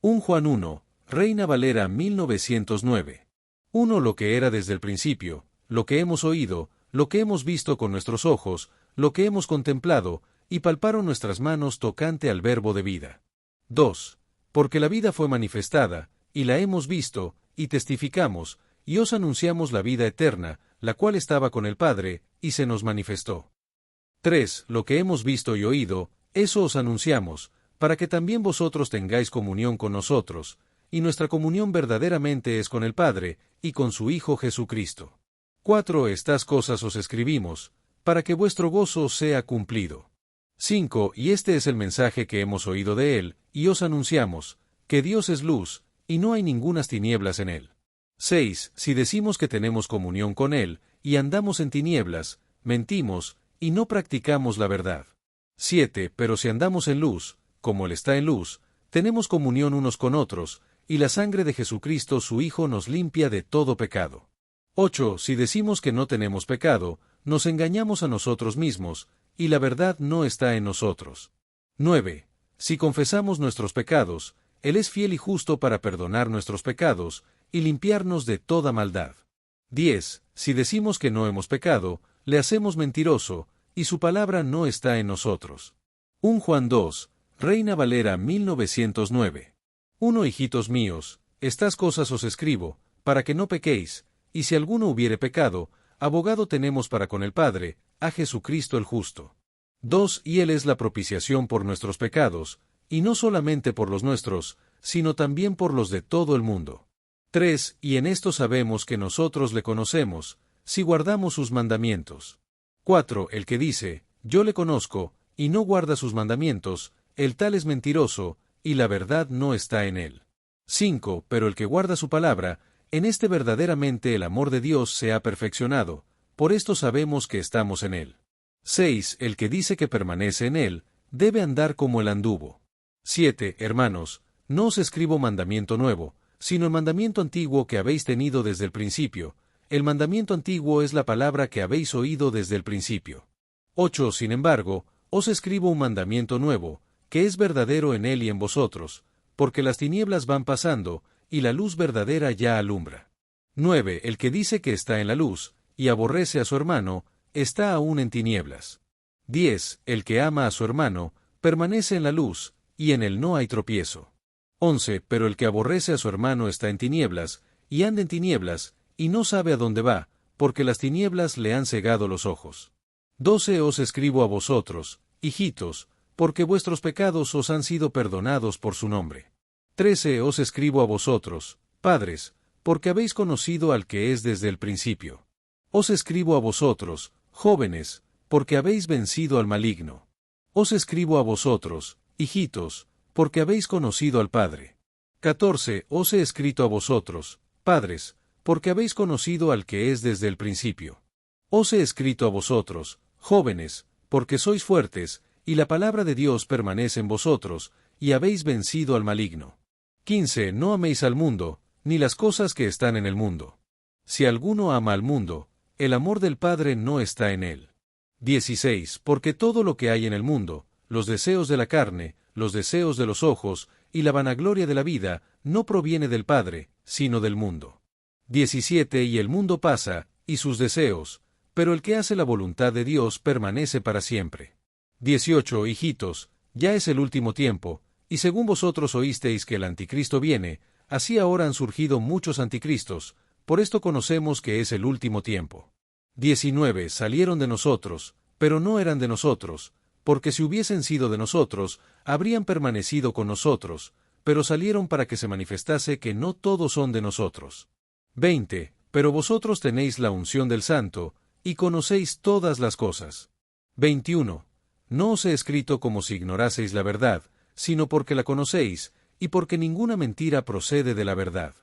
1 Juan 1, Reina Valera 1909. 1 Lo que era desde el principio, lo que hemos oído, lo que hemos visto con nuestros ojos, lo que hemos contemplado, y palparon nuestras manos tocante al verbo de vida. 2 Porque la vida fue manifestada, y la hemos visto, y testificamos, y os anunciamos la vida eterna, la cual estaba con el Padre, y se nos manifestó. 3 Lo que hemos visto y oído, eso os anunciamos, para que también vosotros tengáis comunión con nosotros, y nuestra comunión verdaderamente es con el Padre, y con su Hijo Jesucristo. 4 Estas cosas os escribimos, para que vuestro gozo sea cumplido. 5 Y este es el mensaje que hemos oído de él, y os anunciamos, que Dios es luz, y no hay ningunas tinieblas en él. 6 Si decimos que tenemos comunión con él, y andamos en tinieblas, mentimos, y no practicamos la verdad. 7 Pero si andamos en luz, como él está en luz, tenemos comunión unos con otros, y la sangre de Jesucristo su Hijo nos limpia de todo pecado. 8 Si decimos que no tenemos pecado, nos engañamos a nosotros mismos, y la verdad no está en nosotros. 9 Si confesamos nuestros pecados, Él es fiel y justo para perdonar nuestros pecados, y limpiarnos de toda maldad. 10 Si decimos que no hemos pecado, le hacemos mentiroso, y su palabra no está en nosotros. 1 Juan 2, Reina Valera 1909. 1 Hijitos míos, estas cosas os escribo, para que no pequéis, y si alguno hubiere pecado, abogado tenemos para con el Padre, a Jesucristo el justo. 2 Y Él es la propiciación por nuestros pecados, y no solamente por los nuestros, sino también por los de todo el mundo. 3 Y en esto sabemos que nosotros le conocemos, si guardamos sus mandamientos. 4 El que dice, yo le conozco, y no guarda sus mandamientos, el tal es mentiroso, y la verdad no está en él. 5 Pero el que guarda su palabra, en este verdaderamente el amor de Dios se ha perfeccionado, por esto sabemos que estamos en él. 6 El que dice que permanece en él, debe andar como él anduvo. 7 Hermanos, no os escribo mandamiento nuevo, sino el mandamiento antiguo que habéis tenido desde el principio. El mandamiento antiguo es la palabra que habéis oído desde el principio. 8 Sin embargo, os escribo un mandamiento nuevo, que es verdadero en él y en vosotros, porque las tinieblas van pasando, y la luz verdadera ya alumbra. 9 El que dice que está en la luz, y aborrece a su hermano, está aún en tinieblas. 10 El que ama a su hermano, permanece en la luz, y en él no hay tropiezo. 11 Pero el que aborrece a su hermano está en tinieblas, y anda en tinieblas, y no sabe a dónde va, porque las tinieblas le han cegado los ojos. 12 Os escribo a vosotros, hijitos, porque vuestros pecados os han sido perdonados por su nombre. 13 Os escribo a vosotros, padres, porque habéis conocido al que es desde el principio. Os escribo a vosotros, jóvenes, porque habéis vencido al maligno. Os escribo a vosotros, hijitos, porque habéis conocido al Padre. 14 Os he escrito a vosotros, padres, porque habéis conocido al que es desde el principio. Os he escrito a vosotros, jóvenes, porque sois fuertes, y la palabra de Dios permanece en vosotros, y habéis vencido al maligno. 15 No améis al mundo, ni las cosas que están en el mundo. Si alguno ama al mundo, el amor del Padre no está en él. 16 Porque todo lo que hay en el mundo, los deseos de la carne, los deseos de los ojos, y la vanagloria de la vida, no proviene del Padre, sino del mundo. 17 Y el mundo pasa, y sus deseos, pero el que hace la voluntad de Dios permanece para siempre. 18 Hijitos, ya es el último tiempo, y según vosotros oísteis que el anticristo viene, así ahora han surgido muchos anticristos, por esto conocemos que es el último tiempo. 19 Salieron de nosotros, pero no eran de nosotros, porque si hubiesen sido de nosotros, habrían permanecido con nosotros, pero salieron para que se manifestase que no todos son de nosotros. 20 Pero vosotros tenéis la unción del Santo, y conocéis todas las cosas. 21 No os he escrito como si ignoraseis la verdad, sino porque la conocéis, y porque ninguna mentira procede de la verdad.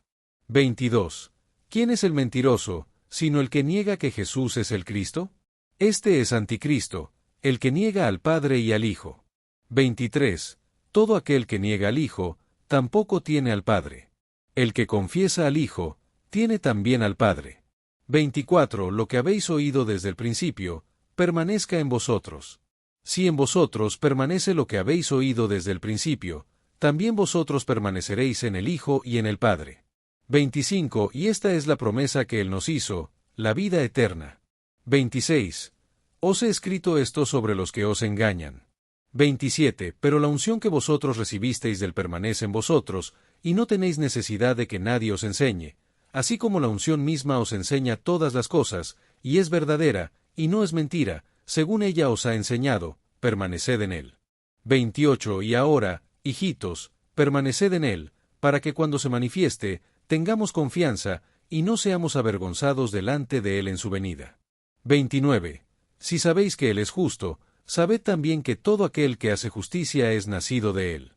22 ¿Quién es el mentiroso, sino el que niega que Jesús es el Cristo? Este es anticristo, el que niega al Padre y al Hijo. 23 Todo aquel que niega al Hijo, tampoco tiene al Padre. El que confiesa al Hijo, tiene también al Padre. 24 Lo que habéis oído desde el principio, permanezca en vosotros. Si en vosotros permanece lo que habéis oído desde el principio, también vosotros permaneceréis en el Hijo y en el Padre. 25. Y esta es la promesa que Él nos hizo, la vida eterna. 26. Os he escrito esto sobre los que os engañan. 27. Pero la unción que vosotros recibisteis del permanece en vosotros, y no tenéis necesidad de que nadie os enseñe, así como la unción misma os enseña todas las cosas, y es verdadera, y no es mentira, según ella os ha enseñado, permaneced en él. 28. Y ahora, hijitos, permaneced en él, para que cuando se manifieste, tengamos confianza, y no seamos avergonzados delante de él en su venida. 29. Si sabéis que él es justo, sabed también que todo aquel que hace justicia es nacido de él.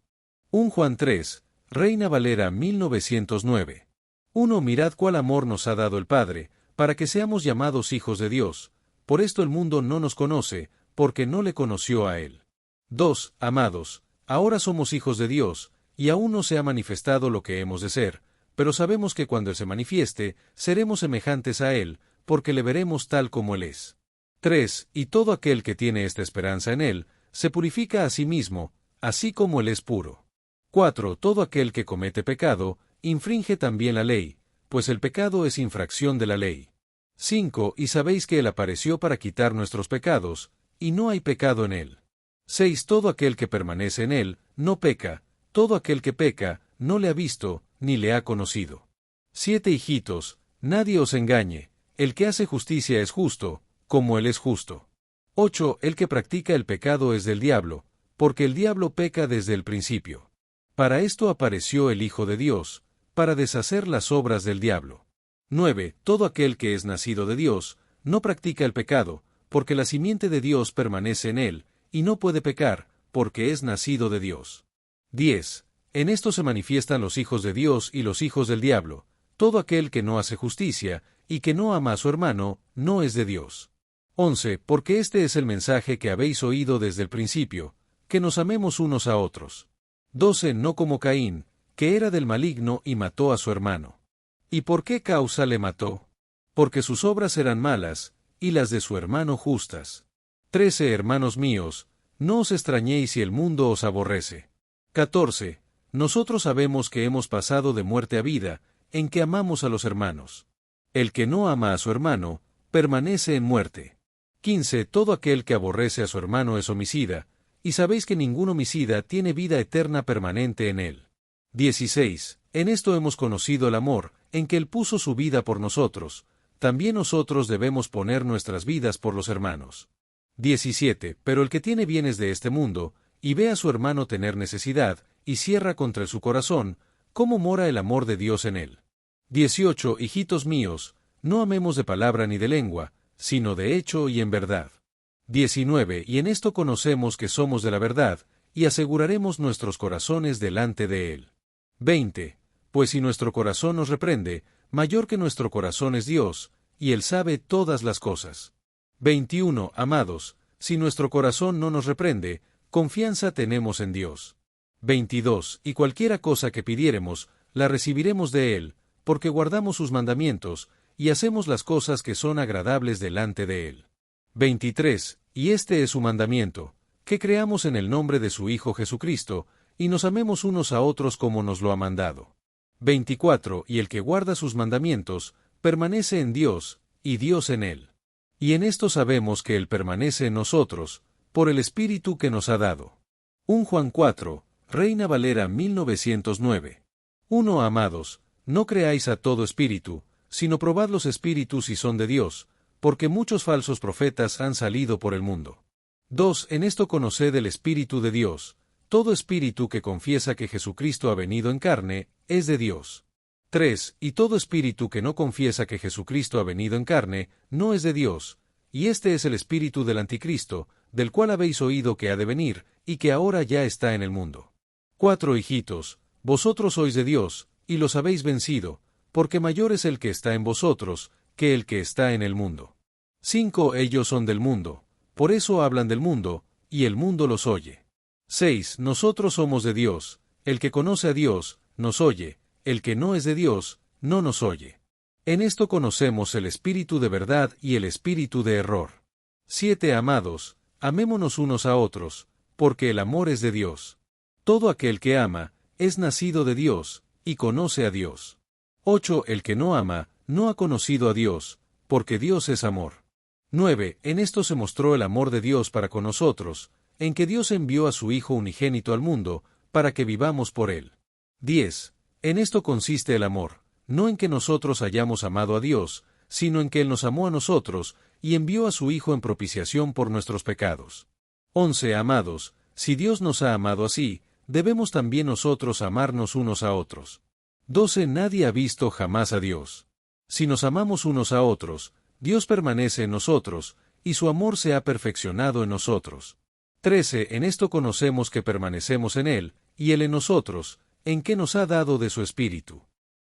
1 Juan 3, Reina Valera 1909. 1. Mirad cuál amor nos ha dado el Padre, para que seamos llamados hijos de Dios. Por esto el mundo no nos conoce, porque no le conoció a él. 2. Amados, ahora somos hijos de Dios, y aún no se ha manifestado lo que hemos de ser, pero sabemos que cuando Él se manifieste, seremos semejantes a Él, porque le veremos tal como Él es. 3. Y todo aquel que tiene esta esperanza en Él, se purifica a sí mismo, así como Él es puro. 4. Todo aquel que comete pecado, infringe también la ley, pues el pecado es infracción de la ley. 5. Y sabéis que Él apareció para quitar nuestros pecados, y no hay pecado en Él. 6. Todo aquel que permanece en Él, no peca, todo aquel que peca, no le ha visto, ni le ha conocido. 7. Hijitos, nadie os engañe, el que hace justicia es justo, como Él es justo. 8. El que practica el pecado es del diablo, porque el diablo peca desde el principio. Para esto apareció el Hijo de Dios, para deshacer las obras del diablo. 9. Todo aquel que es nacido de Dios, no practica el pecado, porque la simiente de Dios permanece en él, y no puede pecar, porque es nacido de Dios. 10. En esto se manifiestan los hijos de Dios y los hijos del diablo. Todo aquel que no hace justicia, y que no ama a su hermano, no es de Dios. 11. Porque este es el mensaje que habéis oído desde el principio, que nos amemos unos a otros. 12. No como Caín, que era del maligno y mató a su hermano. ¿Y por qué causa le mató? Porque sus obras eran malas, y las de su hermano justas. 13. Hermanos míos, no os extrañéis si el mundo os aborrece. 14. Nosotros sabemos que hemos pasado de muerte a vida, en que amamos a los hermanos. El que no ama a su hermano, permanece en muerte. 15. Todo aquel que aborrece a su hermano es homicida, y sabéis que ningún homicida tiene vida eterna permanente en él. 16. En esto hemos conocido el amor, en que Él puso su vida por nosotros, también nosotros debemos poner nuestras vidas por los hermanos. 17. Pero el que tiene bienes de este mundo, y ve a su hermano tener necesidad, y cierra contra su corazón, ¿cómo mora el amor de Dios en él? 18. Hijitos míos, no amemos de palabra ni de lengua, sino de hecho y en verdad. 19. Y en esto conocemos que somos de la verdad, y aseguraremos nuestros corazones delante de Él. 20. Pues si nuestro corazón nos reprende, mayor que nuestro corazón es Dios, y Él sabe todas las cosas. 21. Amados, si nuestro corazón no nos reprende, confianza tenemos en Dios. 22. Y cualquiera cosa que pidiéremos, la recibiremos de Él, porque guardamos sus mandamientos, y hacemos las cosas que son agradables delante de Él. 23. Y este es su mandamiento, que creamos en el nombre de su Hijo Jesucristo, y nos amemos unos a otros como nos lo ha mandado. 24. Y el que guarda sus mandamientos, permanece en Dios, y Dios en él. Y en esto sabemos que Él permanece en nosotros, por el Espíritu que nos ha dado. 1 Juan 4, Reina Valera 1909. 1. Amados, no creáis a todo espíritu, sino probad los espíritus si son de Dios, porque muchos falsos profetas han salido por el mundo. 2. En esto conoced el Espíritu de Dios. Todo espíritu que confiesa que Jesucristo ha venido en carne, es de Dios. 3. Y todo espíritu que no confiesa que Jesucristo ha venido en carne, no es de Dios, y este es el espíritu del anticristo, del cual habéis oído que ha de venir, y que ahora ya está en el mundo. 4. Hijitos, vosotros sois de Dios, y los habéis vencido, porque mayor es el que está en vosotros, que el que está en el mundo. 5. Ellos son del mundo, por eso hablan del mundo, y el mundo los oye. 6. Nosotros somos de Dios, el que conoce a Dios, nos oye, el que no es de Dios, no nos oye. En esto conocemos el espíritu de verdad y el espíritu de error. 7. Amados, amémonos unos a otros, porque el amor es de Dios. Todo aquel que ama, es nacido de Dios, y conoce a Dios. 8. El que no ama, no ha conocido a Dios, porque Dios es amor. 9. En esto se mostró el amor de Dios para con nosotros, en que Dios envió a su Hijo unigénito al mundo, para que vivamos por él. 10. En esto consiste el amor, no en que nosotros hayamos amado a Dios, sino en que Él nos amó a nosotros, y envió a su Hijo en propiciación por nuestros pecados. 11. Amados, si Dios nos ha amado así, debemos también nosotros amarnos unos a otros. 12. Nadie ha visto jamás a Dios. Si nos amamos unos a otros, Dios permanece en nosotros, y su amor se ha perfeccionado en nosotros. 13. En esto conocemos que permanecemos en Él, y Él en nosotros, en que nos ha dado de su Espíritu.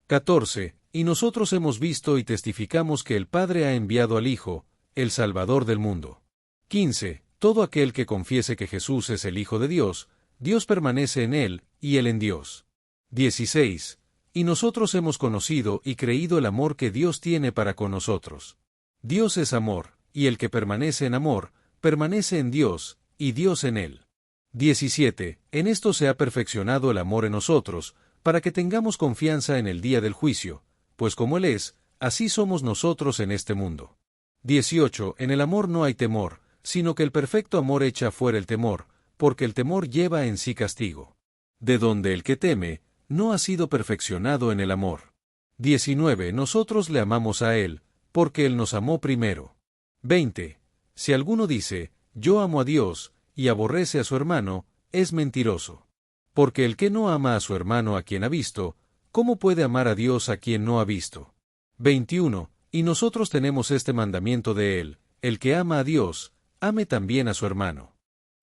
14. Y nosotros hemos visto y testificamos que el Padre ha enviado al Hijo, el Salvador del mundo. 15. Todo aquel que confiese que Jesús es el Hijo de Dios, Dios permanece en él, y él en Dios. 16. Y nosotros hemos conocido y creído el amor que Dios tiene para con nosotros. Dios es amor, y el que permanece en amor, permanece en Dios, y Dios en él. 17. En esto se ha perfeccionado el amor en nosotros, para que tengamos confianza en el día del juicio, pues como Él es, así somos nosotros en este mundo. 18. En el amor no hay temor, sino que el perfecto amor echa fuera el temor, porque el temor lleva en sí castigo. De donde el que teme, no ha sido perfeccionado en el amor. 19. Nosotros le amamos a Él, porque Él nos amó primero. 20. Si alguno dice, yo amo a Dios, y aborrece a su hermano, es mentiroso. Porque el que no ama a su hermano a quien ha visto, ¿cómo puede amar a Dios a quien no ha visto? 21. Y nosotros tenemos este mandamiento de Él, el que ama a Dios, ame también a su hermano.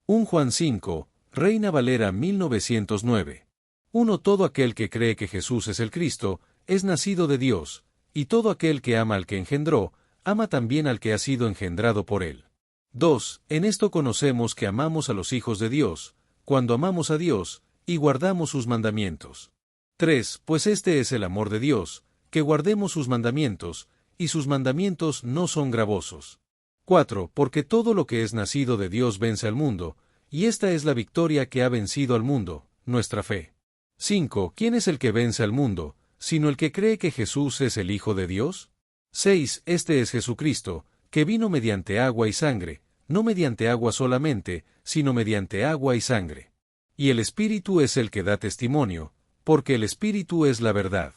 1 Juan 5, Reina Valera 1909. 1. Todo aquel que cree que Jesús es el Cristo, es nacido de Dios, y todo aquel que ama al que engendró, ama también al que ha sido engendrado por Él. 2. En esto conocemos que amamos a los hijos de Dios, cuando amamos a Dios, y guardamos sus mandamientos. 3. Pues este es el amor de Dios, que guardemos sus mandamientos, y sus mandamientos no son gravosos. 4. Porque todo lo que es nacido de Dios vence al mundo, y esta es la victoria que ha vencido al mundo, nuestra fe. 5. ¿Quién es el que vence al mundo, sino el que cree que Jesús es el Hijo de Dios? 6. Este es Jesucristo, que vino mediante agua y sangre, no mediante agua solamente, sino mediante agua y sangre. Y el Espíritu es el que da testimonio, porque el Espíritu es la verdad.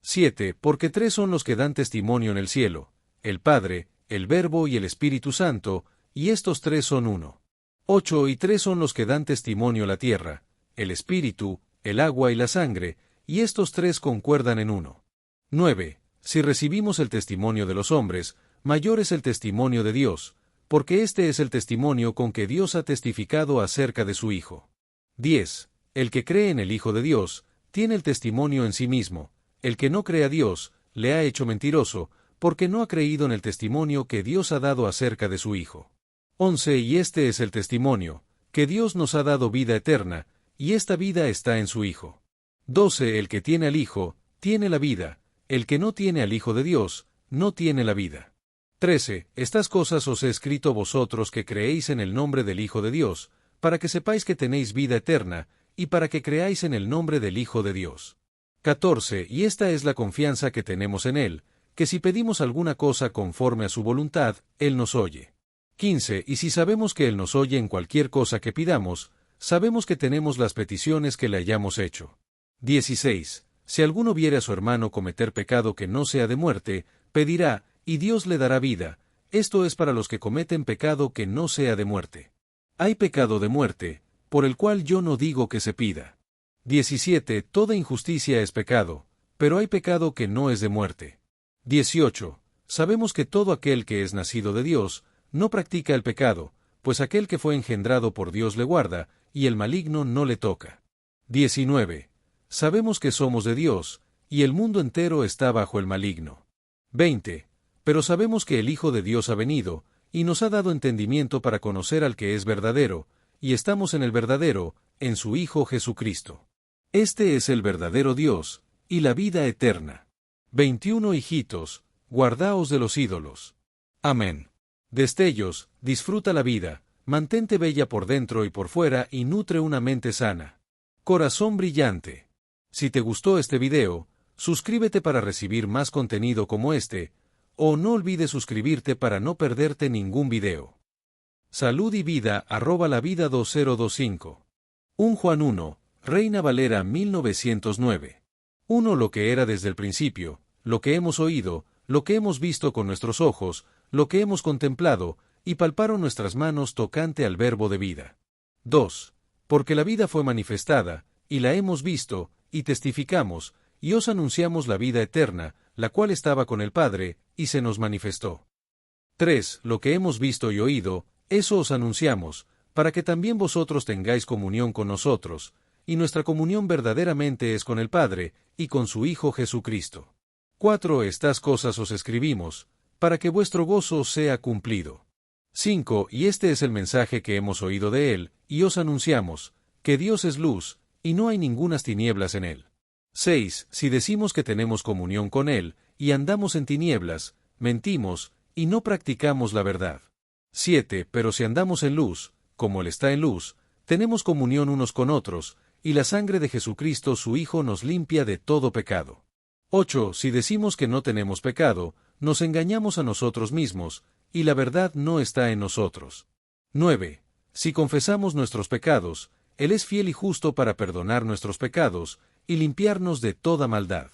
7. Porque 3 son los que dan testimonio en el cielo, el Padre, el Verbo y el Espíritu Santo, y estos 3 son uno. 8. Y 3 son los que dan testimonio la tierra, el Espíritu, el agua y la sangre, y estos 3 concuerdan en uno. 9. Si recibimos el testimonio de los hombres, mayor es el testimonio de Dios, porque este es el testimonio con que Dios ha testificado acerca de su Hijo. 10. El que cree en el Hijo de Dios, tiene el testimonio en sí mismo, el que no cree a Dios, le ha hecho mentiroso, porque no ha creído en el testimonio que Dios ha dado acerca de su Hijo. 11. Y este es el testimonio, que Dios nos ha dado vida eterna, y esta vida está en su Hijo. 12. El que tiene al Hijo, tiene la vida, el que no tiene al Hijo de Dios, no tiene la vida. 13. Estas cosas os he escrito vosotros que creéis en el nombre del Hijo de Dios, para que sepáis que tenéis vida eterna, y para que creáis en el nombre del Hijo de Dios. 14. Y esta es la confianza que tenemos en Él, que si pedimos alguna cosa conforme a su voluntad, Él nos oye. 15. Y si sabemos que Él nos oye en cualquier cosa que pidamos, sabemos que tenemos las peticiones que le hayamos hecho. 16. Si alguno viere a su hermano cometer pecado que no sea de muerte, pedirá, y Dios le dará vida. Esto es para los que cometen pecado que no sea de muerte. Hay pecado de muerte, por el cual yo no digo que se pida. 17. Toda injusticia es pecado, pero hay pecado que no es de muerte. 18. Sabemos que todo aquel que es nacido de Dios, no practica el pecado, pues aquel que fue engendrado por Dios le guarda, y el maligno no le toca. 19. Sabemos que somos de Dios, y el mundo entero está bajo el maligno. 20. Pero sabemos que el Hijo de Dios ha venido, y nos ha dado entendimiento para conocer al que es verdadero, y estamos en el verdadero, en su Hijo Jesucristo. Este es el verdadero Dios, y la vida eterna. 21. Hijitos, guardaos de los ídolos. Amén. Destellos, disfruta la vida, mantente bella por dentro y por fuera y nutre una mente sana. Corazón brillante. Si te gustó este video, suscríbete para recibir más contenido como este, o no olvides suscribirte para no perderte ningún video. Salud y vida @lavida 2025. 1 Juan 1, Reina Valera 1909. 1 Lo que era desde el principio, lo que hemos oído, lo que hemos visto con nuestros ojos, lo que hemos contemplado, y palparon nuestras manos tocante al verbo de vida. 2. Porque la vida fue manifestada, y la hemos visto, y testificamos, y os anunciamos la vida eterna, la cual estaba con el Padre, y se nos manifestó. 3. Lo que hemos visto y oído, eso os anunciamos, para que también vosotros tengáis comunión con nosotros, y nuestra comunión verdaderamente es con el Padre, y con su Hijo Jesucristo. 4. Estas cosas os escribimos, para que vuestro gozo sea cumplido. 5. Y este es el mensaje que hemos oído de él, y os anunciamos, que Dios es luz, y no hay ningunas tinieblas en él. 6. Si decimos que tenemos comunión con él, y andamos en tinieblas, mentimos, y no practicamos la verdad. 7. Pero si andamos en luz, como él está en luz, tenemos comunión unos con otros, y la sangre de Jesucristo su Hijo nos limpia de todo pecado. 8. Si decimos que no tenemos pecado, nos engañamos a nosotros mismos, y la verdad no está en nosotros. 9. Si confesamos nuestros pecados, Él es fiel y justo para perdonar nuestros pecados, y limpiarnos de toda maldad.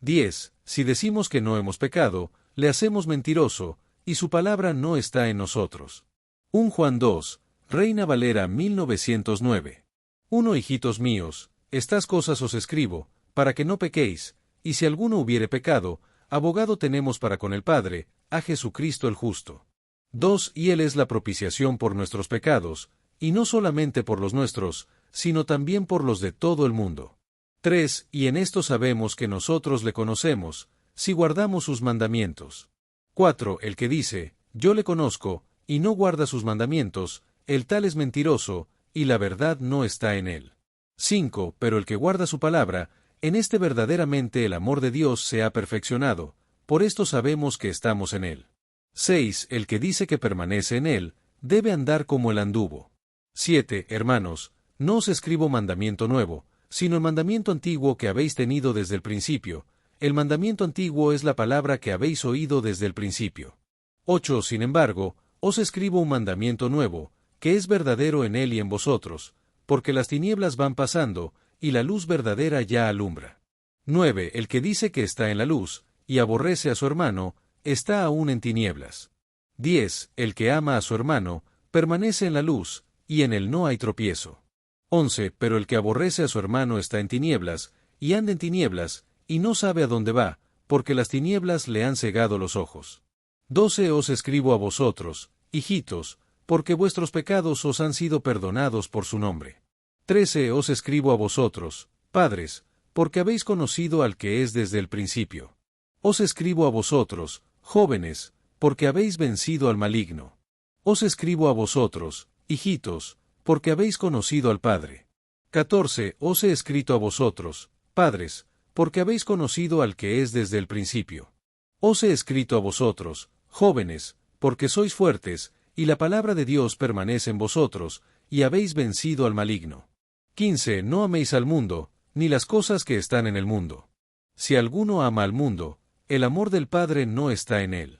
10. Si decimos que no hemos pecado, le hacemos mentiroso, y su palabra no está en nosotros. 1 Juan 2, Reina Valera 1909. 1 Hijitos míos, estas cosas os escribo, para que no pequéis, y si alguno hubiere pecado, abogado tenemos para con el Padre, a Jesucristo el justo. 2 Y Él es la propiciación por nuestros pecados, y no solamente por los nuestros, sino también por los de todo el mundo. 3 Y en esto sabemos que nosotros le conocemos, si guardamos sus mandamientos. 4 El que dice, yo le conozco, y no guarda sus mandamientos, el tal es mentiroso, y la verdad no está en él. 5 Pero el que guarda su palabra, en este verdaderamente el amor de Dios se ha perfeccionado, por esto sabemos que estamos en él. 6 El que dice que permanece en él, debe andar como él anduvo. 7 Hermanos, no os escribo mandamiento nuevo, sino el mandamiento antiguo que habéis tenido desde el principio. El mandamiento antiguo es la palabra que habéis oído desde el principio. 8 Sin embargo, os escribo un mandamiento nuevo, que es verdadero en él y en vosotros, porque las tinieblas van pasando, y la luz verdadera ya alumbra. 9 El que dice que está en la luz, y aborrece a su hermano, está aún en tinieblas. 10 El que ama a su hermano, permanece en la luz, y en él no hay tropiezo. 11 Pero el que aborrece a su hermano está en tinieblas, y anda en tinieblas, y no sabe a dónde va, porque las tinieblas le han cegado los ojos. 12 Os escribo a vosotros, hijitos, porque vuestros pecados os han sido perdonados por su nombre. 13 Os escribo a vosotros, padres, porque habéis conocido al que es desde el principio. Os escribo a vosotros, jóvenes, porque habéis vencido al maligno. Os escribo a vosotros, hijitos, porque habéis conocido al Padre. 14 Os he escrito a vosotros, padres, porque habéis conocido al que es desde el principio. Os he escrito a vosotros, jóvenes, porque sois fuertes, y la palabra de Dios permanece en vosotros, y habéis vencido al maligno. 15 No améis al mundo, ni las cosas que están en el mundo. Si alguno ama al mundo, el amor del Padre no está en él.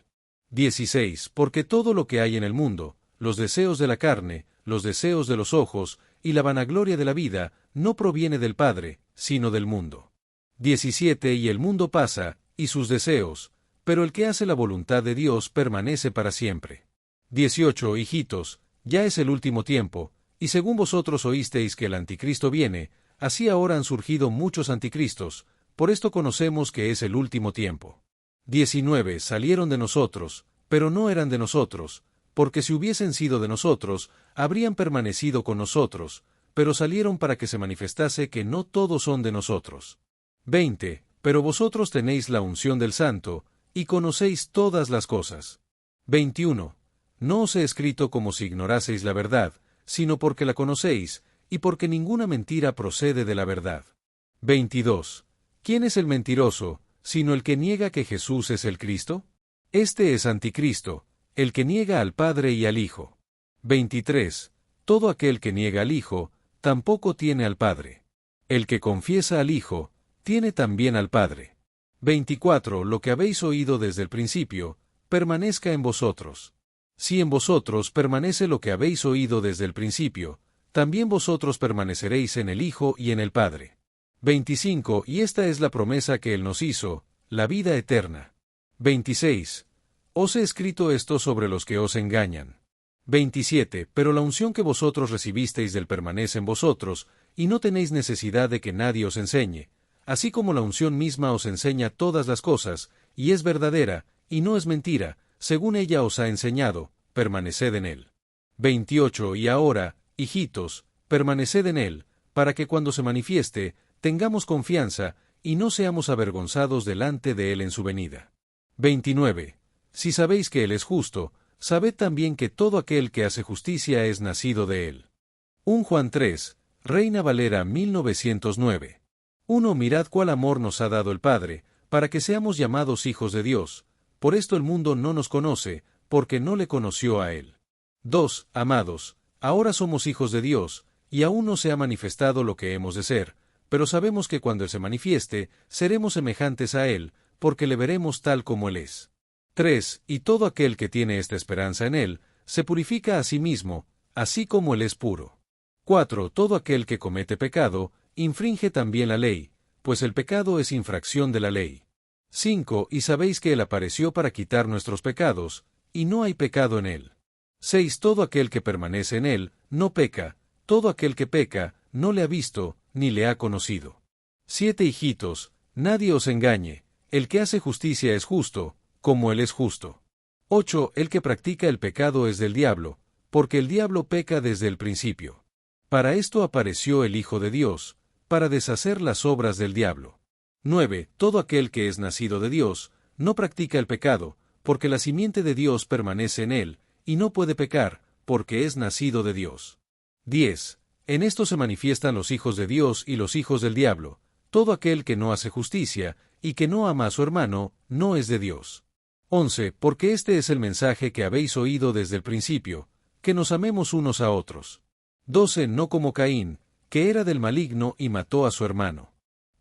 16 Porque todo lo que hay en el mundo, los deseos de la carne, los deseos de los ojos, y la vanagloria de la vida, no proviene del Padre, sino del mundo. 17 Y el mundo pasa, y sus deseos, pero el que hace la voluntad de Dios permanece para siempre. 18 Hijitos, ya es el último tiempo, y según vosotros oísteis que el anticristo viene, así ahora han surgido muchos anticristos, por esto conocemos que es el último tiempo. 19 Salieron de nosotros, pero no eran de nosotros, porque si hubiesen sido de nosotros, habrían permanecido con nosotros, pero salieron para que se manifestase que no todos son de nosotros. 20 Pero vosotros tenéis la unción del Santo, y conocéis todas las cosas. 21 No os he escrito como si ignoraseis la verdad, sino porque la conocéis, y porque ninguna mentira procede de la verdad. 22 ¿Quién es el mentiroso, sino el que niega que Jesús es el Cristo? Este es anticristo, el que niega al Padre y al Hijo. 23 Todo aquel que niega al Hijo, tampoco tiene al Padre. El que confiesa al Hijo, tiene también al Padre. 24. Lo que habéis oído desde el principio, permanezca en vosotros. Si en vosotros permanece lo que habéis oído desde el principio, también vosotros permaneceréis en el Hijo y en el Padre. 25. Y esta es la promesa que Él nos hizo, la vida eterna. 26. Os he escrito esto sobre los que os engañan. 27. Pero la unción que vosotros recibisteis del permanece en vosotros, y no tenéis necesidad de que nadie os enseñe, así como la unción misma os enseña todas las cosas, y es verdadera, y no es mentira, según ella os ha enseñado, permaneced en él. 28. Y ahora, hijitos, permaneced en él, para que cuando se manifieste, tengamos confianza, y no seamos avergonzados delante de él en su venida. 29. Si sabéis que él es justo, sabed también que todo aquel que hace justicia es nacido de él. 1 Juan 3, Reina Valera 1909. 1. Mirad cuál amor nos ha dado el Padre, para que seamos llamados hijos de Dios, por esto el mundo no nos conoce, porque no le conoció a él. 2. Amados, ahora somos hijos de Dios, y aún no se ha manifestado lo que hemos de ser, pero sabemos que cuando él se manifieste, seremos semejantes a él, porque le veremos tal como él es. 3. Y todo aquel que tiene esta esperanza en él, se purifica a sí mismo, así como él es puro. 4. Todo aquel que comete pecado, infringe también la ley, pues el pecado es infracción de la ley. 5. Y sabéis que él apareció para quitar nuestros pecados, y no hay pecado en él. 6. Todo aquel que permanece en él, no peca, todo aquel que peca, no le ha visto, ni le ha conocido. 7. Hijitos, nadie os engañe, el que hace justicia es justo, como él es justo. 8. El que practica el pecado es del diablo, porque el diablo peca desde el principio. Para esto apareció el Hijo de Dios, para deshacer las obras del diablo. 9. Todo aquel que es nacido de Dios, no practica el pecado, porque la simiente de Dios permanece en él, y no puede pecar, porque es nacido de Dios. 10. En esto se manifiestan los hijos de Dios y los hijos del diablo. Todo aquel que no hace justicia, y que no ama a su hermano, no es de Dios. 11. Porque este es el mensaje que habéis oído desde el principio, que nos amemos unos a otros. 12. No como Caín, que era del maligno y mató a su hermano.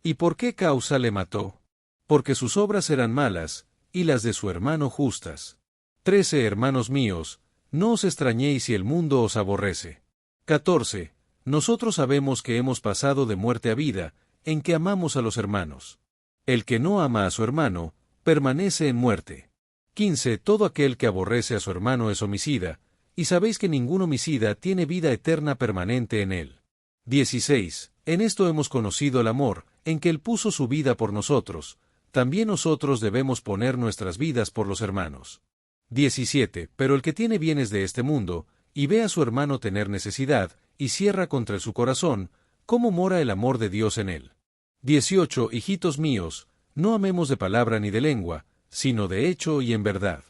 ¿Y por qué causa le mató? Porque sus obras eran malas, y las de su hermano justas. 13. Hermanos míos, no os extrañéis si el mundo os aborrece. 14. Nosotros sabemos que hemos pasado de muerte a vida, en que amamos a los hermanos. El que no ama a su hermano, permanece en muerte. 15. Todo aquel que aborrece a su hermano es homicida, y sabéis que ningún homicida tiene vida eterna permanente en él. 16. En esto hemos conocido el amor, en que él puso su vida por nosotros, también nosotros debemos poner nuestras vidas por los hermanos. 17. Pero el que tiene bienes de este mundo, y ve a su hermano tener necesidad, y cierra contra su corazón, ¿cómo mora el amor de Dios en él? 18. Hijitos míos, no amemos de palabra ni de lengua, sino de hecho y en verdad.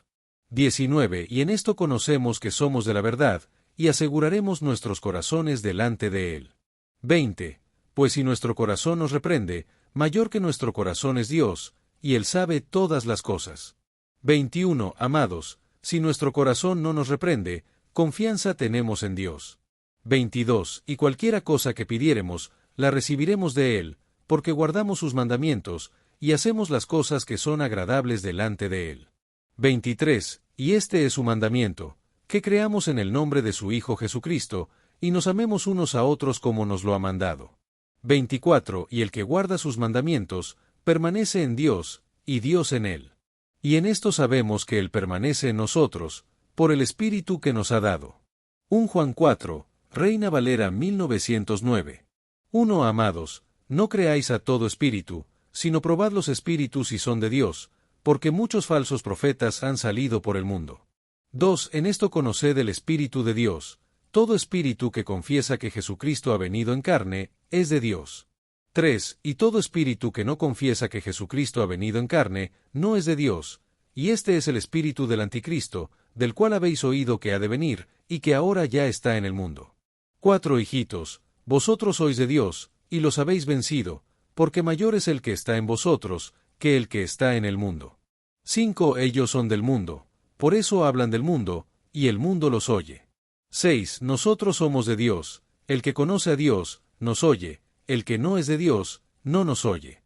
19. Y en esto conocemos que somos de la verdad, y aseguraremos nuestros corazones delante de él. 20. Pues si nuestro corazón nos reprende, mayor que nuestro corazón es Dios, y él sabe todas las cosas. 21. Amados, si nuestro corazón no nos reprende, confianza tenemos en Dios. 22. Y cualquiera cosa que pidiéremos, la recibiremos de él, porque guardamos sus mandamientos, y hacemos las cosas que son agradables delante de él. 23. Y este es su mandamiento, que creamos en el nombre de su Hijo Jesucristo, y nos amemos unos a otros como nos lo ha mandado. 24. Y el que guarda sus mandamientos, permanece en Dios, y Dios en él. Y en esto sabemos que él permanece en nosotros, por el Espíritu que nos ha dado. 1 Juan 4, Reina Valera 1909. 1. Amados, no creáis a todo espíritu, sino probad los espíritus si son de Dios, porque muchos falsos profetas han salido por el mundo. 2. En esto conoced el Espíritu de Dios. Todo espíritu que confiesa que Jesucristo ha venido en carne, es de Dios. 3. Y todo espíritu que no confiesa que Jesucristo ha venido en carne, no es de Dios, y este es el espíritu del anticristo, del cual habéis oído que ha de venir, y que ahora ya está en el mundo. 4. Hijitos, vosotros sois de Dios, y los habéis vencido, porque mayor es el que está en vosotros, que el que está en el mundo. 5. Ellos son del mundo, por eso hablan del mundo, y el mundo los oye. 6. Nosotros somos de Dios, el que conoce a Dios, nos oye, el que no es de Dios, no nos oye.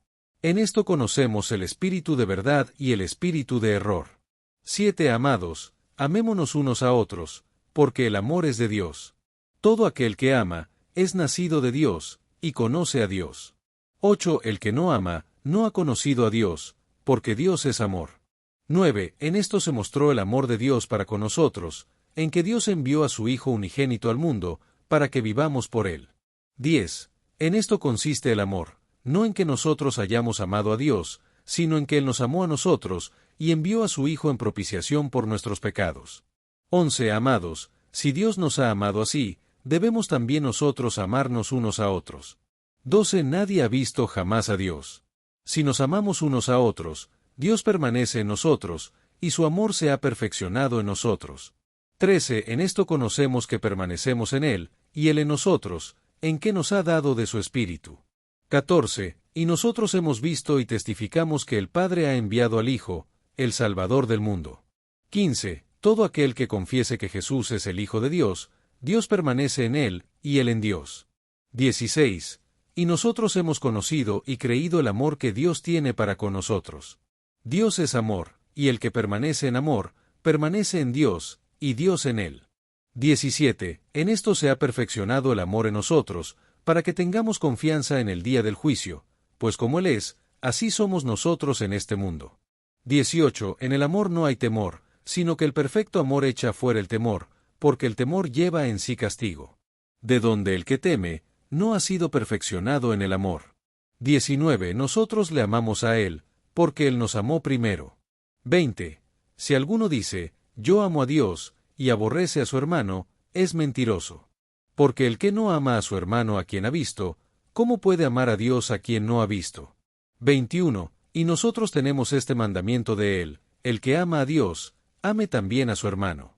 En esto conocemos el espíritu de verdad y el espíritu de error. 7. Amados, amémonos unos a otros, porque el amor es de Dios. Todo aquel que ama, es nacido de Dios, y conoce a Dios. 8. El que no ama, no ha conocido a Dios, porque Dios es amor. 9. En esto se mostró el amor de Dios para con nosotros, en que Dios envió a su Hijo unigénito al mundo, para que vivamos por él. 10. En esto consiste el amor, no en que nosotros hayamos amado a Dios, sino en que Él nos amó a nosotros, y envió a su Hijo en propiciación por nuestros pecados. 11. Amados, si Dios nos ha amado así, debemos también nosotros amarnos unos a otros. 12. Nadie ha visto jamás a Dios. Si nos amamos unos a otros, Dios permanece en nosotros, y su amor se ha perfeccionado en nosotros. 13. En esto conocemos que permanecemos en Él, y Él en nosotros, en que nos ha dado de su Espíritu. 14. Y nosotros hemos visto y testificamos que el Padre ha enviado al Hijo, el Salvador del mundo. 15. Todo aquel que confiese que Jesús es el Hijo de Dios, Dios permanece en él, y él en Dios. 16. Y nosotros hemos conocido y creído el amor que Dios tiene para con nosotros. Dios es amor, y el que permanece en amor, permanece en Dios, y Dios en él. 17. En esto se ha perfeccionado el amor en nosotros, para que tengamos confianza en el día del juicio, pues como Él es, así somos nosotros en este mundo. 18. En el amor no hay temor, sino que el perfecto amor echa fuera el temor, porque el temor lleva en sí castigo. De donde el que teme, no ha sido perfeccionado en el amor. 19. Nosotros le amamos a Él, porque Él nos amó primero. 20. Si alguno dice, yo amo a Dios, y aborrece a su hermano, es mentiroso. Porque el que no ama a su hermano a quien ha visto, ¿cómo puede amar a Dios a quien no ha visto? 21. Y nosotros tenemos este mandamiento de Él, el que ama a Dios, ame también a su hermano.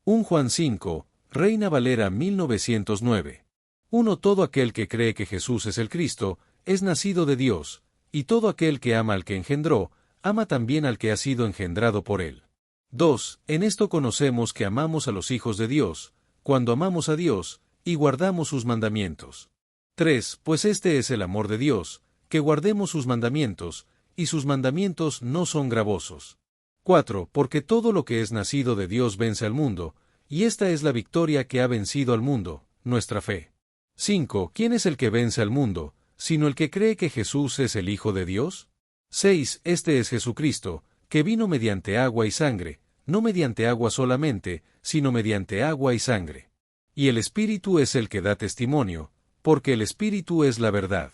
1 Juan 5, Reina Valera 1909. 1. Todo aquel que cree que Jesús es el Cristo, es nacido de Dios, y todo aquel que ama al que engendró, ama también al que ha sido engendrado por Él. 2. En esto conocemos que amamos a los hijos de Dios, cuando amamos a Dios, y guardamos sus mandamientos. 3. Pues este es el amor de Dios, que guardemos sus mandamientos, y sus mandamientos no son gravosos. 4. Porque todo lo que es nacido de Dios vence al mundo, y esta es la victoria que ha vencido al mundo, nuestra fe. 5. ¿Quién es el que vence al mundo, sino el que cree que Jesús es el Hijo de Dios? 6. Este es Jesucristo, que vino mediante agua y sangre, no mediante agua solamente, sino mediante agua y sangre. Y el Espíritu es el que da testimonio, porque el Espíritu es la verdad.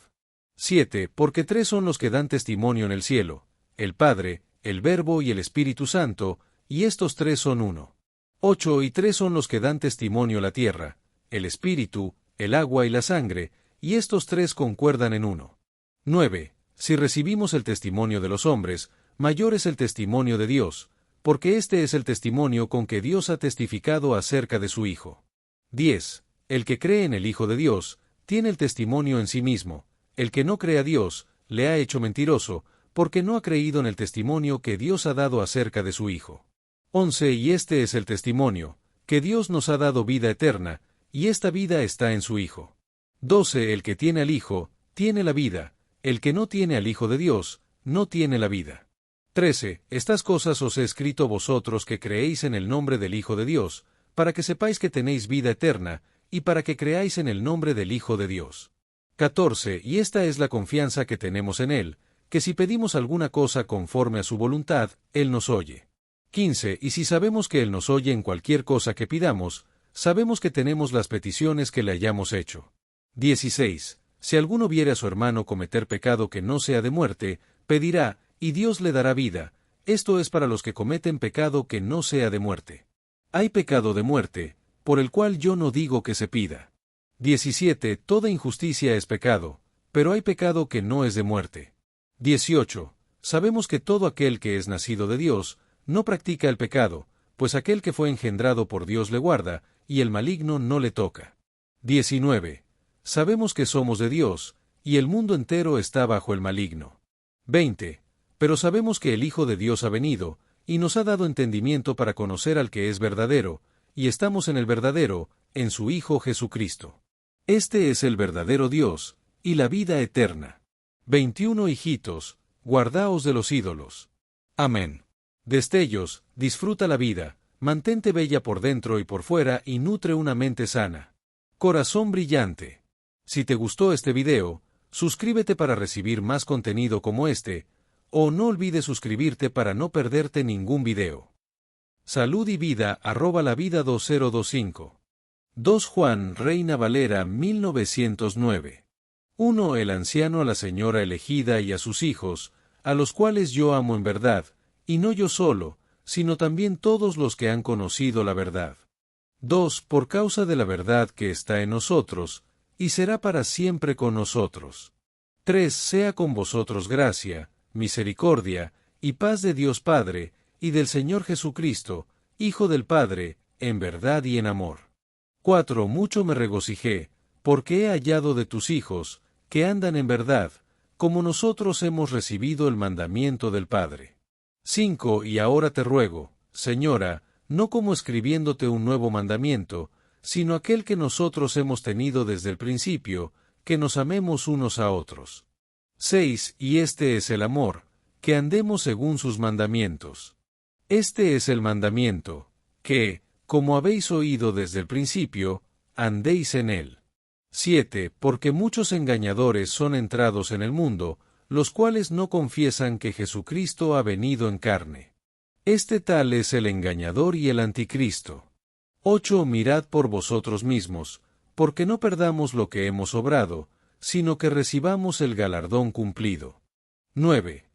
7. Porque 3 son los que dan testimonio en el cielo, el Padre, el Verbo y el Espíritu Santo, y estos 3 son uno. 8. Y 3 son los que dan testimonio la tierra, el Espíritu, el agua y la sangre, y estos 3 concuerdan en uno. 9. Si recibimos el testimonio de los hombres, mayor es el testimonio de Dios, porque este es el testimonio con que Dios ha testificado acerca de su Hijo. 10. El que cree en el Hijo de Dios, tiene el testimonio en sí mismo, el que no cree a Dios, le ha hecho mentiroso, porque no ha creído en el testimonio que Dios ha dado acerca de su Hijo. 11. Y este es el testimonio, que Dios nos ha dado vida eterna, y esta vida está en su Hijo. 12. El que tiene al Hijo, tiene la vida, el que no tiene al Hijo de Dios, no tiene la vida. 13. Estas cosas os he escrito vosotros que creéis en el nombre del Hijo de Dios, para que sepáis que tenéis vida eterna, y para que creáis en el nombre del Hijo de Dios. 14. Y esta es la confianza que tenemos en Él, que si pedimos alguna cosa conforme a su voluntad, Él nos oye. 15. Y si sabemos que Él nos oye en cualquier cosa que pidamos, sabemos que tenemos las peticiones que le hayamos hecho. 16. Si alguno viere a su hermano cometer pecado que no sea de muerte, pedirá, y Dios le dará vida. Esto es para los que cometen pecado que no sea de muerte. Hay pecado de muerte, por el cual yo no digo que se pida. 17. Toda injusticia es pecado, pero hay pecado que no es de muerte. 18. Sabemos que todo aquel que es nacido de Dios, no practica el pecado, pues aquel que fue engendrado por Dios le guarda, y el maligno no le toca. 19. Sabemos que somos de Dios, y el mundo entero está bajo el maligno. 20. Pero sabemos que el Hijo de Dios ha venido, y nos ha dado entendimiento para conocer al que es verdadero, y estamos en el verdadero, en su Hijo Jesucristo. Este es el verdadero Dios, y la vida eterna. 21. Hijitos, guardaos de los ídolos. Amén. Destellos, disfruta la vida, mantente bella por dentro y por fuera y nutre una mente sana. Corazón brillante. Si te gustó este video, suscríbete para recibir más contenido como este, o no olvides suscribirte para no perderte ningún video. Salud y vida @lavida 2025. 2 Juan Reina Valera 1909. 1 El anciano a la señora elegida y a sus hijos, a los cuales yo amo en verdad, y no yo solo, sino también todos los que han conocido la verdad. 2 Por causa de la verdad que está en nosotros, y será para siempre con nosotros. 3 Sea con vosotros gracia, misericordia, y paz de Dios Padre, y del Señor Jesucristo, Hijo del Padre, en verdad y en amor. 4 Mucho me regocijé, porque he hallado de tus hijos, que andan en verdad, como nosotros hemos recibido el mandamiento del Padre. 5 Y ahora te ruego, Señora, no como escribiéndote un nuevo mandamiento, sino aquel que nosotros hemos tenido desde el principio, que nos amemos unos a otros. 6 Y este es el amor, que andemos según sus mandamientos. Este es el mandamiento, que, como habéis oído desde el principio, andéis en él. 7 Porque muchos engañadores son entrados en el mundo, los cuales no confiesan que Jesucristo ha venido en carne. Este tal es el engañador y el anticristo. 8 Mirad por vosotros mismos, porque no perdamos lo que hemos obrado, sino que recibamos el galardón cumplido. 9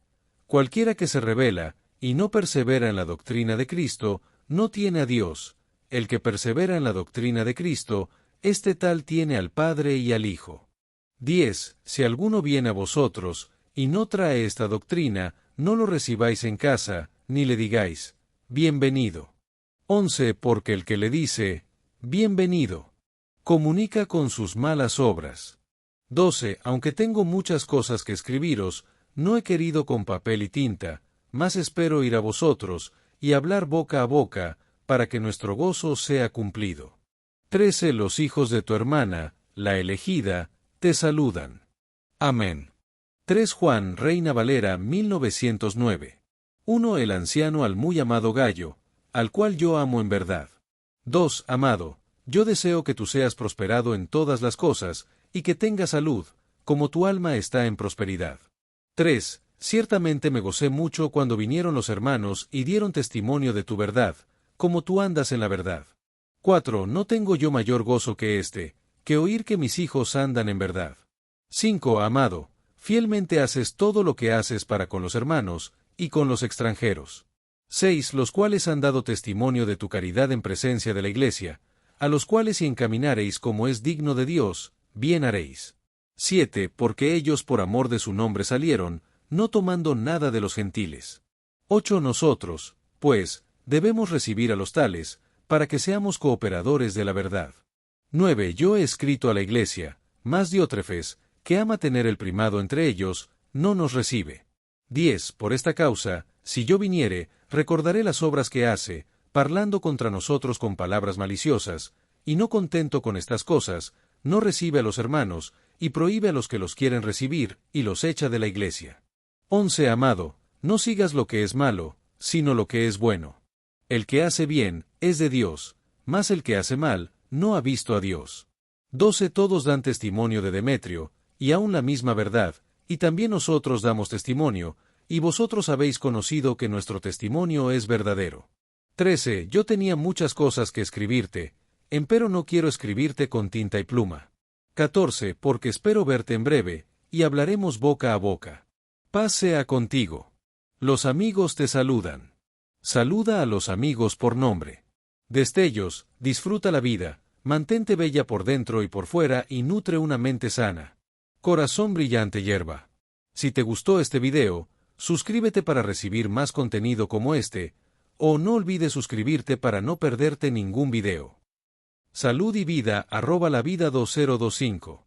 Cualquiera que se rebela, y no persevera en la doctrina de Cristo, no tiene a Dios. El que persevera en la doctrina de Cristo, este tal tiene al Padre y al Hijo. 10 Si alguno viene a vosotros, y no trae esta doctrina, no lo recibáis en casa, ni le digáis, bienvenido. 11 Porque el que le dice, bienvenido, comunica con sus malas obras. 12 Aunque tengo muchas cosas que escribiros, no he querido con papel y tinta, mas espero ir a vosotros, y hablar boca a boca, para que nuestro gozo sea cumplido. 13 Los hijos de tu hermana, la elegida, te saludan. Amén. 3 Juan Reina Valera 1909. 1 El anciano al muy amado Gallo, al cual yo amo en verdad. 2 Amado, yo deseo que tú seas prosperado en todas las cosas, y que tengas salud, como tu alma está en prosperidad. 3 Ciertamente me gocé mucho cuando vinieron los hermanos y dieron testimonio de tu verdad, como tú andas en la verdad. 4 No tengo yo mayor gozo que este, que oír que mis hijos andan en verdad. 5 Amado, fielmente haces todo lo que haces para con los hermanos, y con los extranjeros. 6 Los cuales han dado testimonio de tu caridad en presencia de la Iglesia, a los cuales si encaminareis como es digno de Dios, bien haréis. 7 Porque ellos por amor de su nombre salieron, no tomando nada de los gentiles. 8 Nosotros, pues, debemos recibir a los tales, para que seamos cooperadores de la verdad. 9 Yo he escrito a la Iglesia, mas Diótrefes, que ama tener el primado entre ellos, no nos recibe. 10 Por esta causa, si yo viniere, recordaré las obras que hace, parlando contra nosotros con palabras maliciosas, y no contento con estas cosas, no recibe a los hermanos, y prohíbe a los que los quieren recibir, y los echa de la Iglesia. 11 Amado, no sigas lo que es malo, sino lo que es bueno. El que hace bien, es de Dios, mas el que hace mal, no ha visto a Dios. 12 Todos dan testimonio de Demetrio, y aun la misma verdad, y también nosotros damos testimonio, y vosotros habéis conocido que nuestro testimonio es verdadero. 13 Yo tenía muchas cosas que escribirte, empero no quiero escribirte con tinta y pluma. 14 Porque espero verte en breve, y hablaremos boca a boca. Paz sea contigo. Los amigos te saludan. Saluda a los amigos por nombre. Destellos, disfruta la vida, mantente bella por dentro y por fuera y nutre una mente sana. Corazón brillante hierba. Si te gustó este video, suscríbete para recibir más contenido como este, o no olvides suscribirte para no perderte ningún video. Salud y vida @lavida 2025